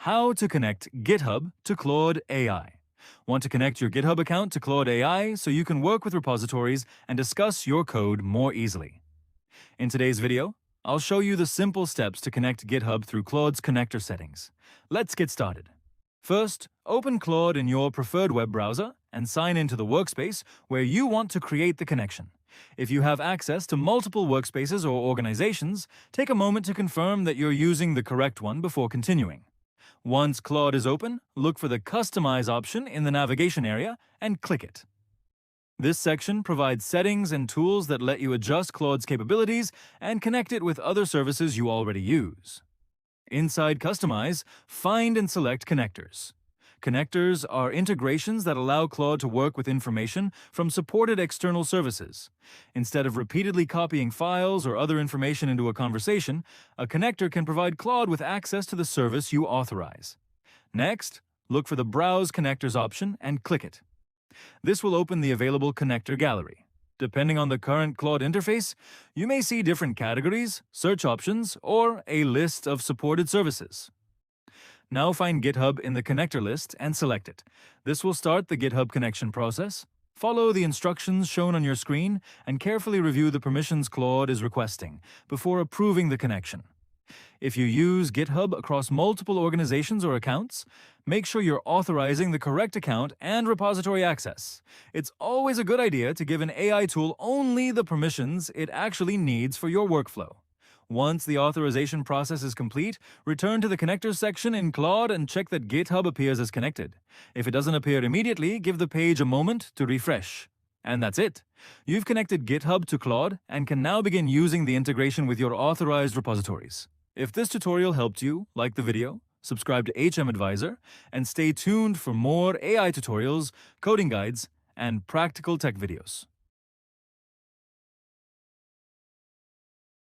How to connect GitHub to Claude AI. Want to connect your GitHub account to Claude AI so you can work with repositories and discuss your code more easily. In today's video, I'll show you the simple steps to connect GitHub through Claude's connector settings. Let's get started. First, open Claude in your preferred web browser and sign into the workspace where you want to create the connection. If you have access to multiple workspaces or organizations, take a moment to confirm that you're using the correct one before continuing. Once Claude is open, look for the Customize option in the navigation area and click it. This section provides settings and tools that let you adjust Claude's capabilities and connect it with other services you already use. Inside Customize, find and select Connectors. Connectors are integrations that allow Claude to work with information from supported external services. Instead of repeatedly copying files or other information into a conversation, a connector can provide Claude with access to the service you authorize. Next, look for the Browse Connectors option and click it. This will open the available connector gallery. Depending on the current Claude interface, you may see different categories, search options, or a list of supported services. Now find GitHub in the connector list and select it. This will start the GitHub connection process. Follow the instructions shown on your screen and carefully review the permissions Claude is requesting before approving the connection. If you use GitHub across multiple organizations or accounts, make sure you're authorizing the correct account and repository access. It's always a good idea to give an AI tool only the permissions it actually needs for your workflow. Once the authorization process is complete, return to the Connectors section in Claude and check that GitHub appears as connected. If it doesn't appear immediately, give the page a moment to refresh. And that's it. You've connected GitHub to Claude and can now begin using the integration with your authorized repositories. If this tutorial helped you, like the video, subscribe to HM Advisor, and stay tuned for more AI tutorials, coding guides, and practical tech videos.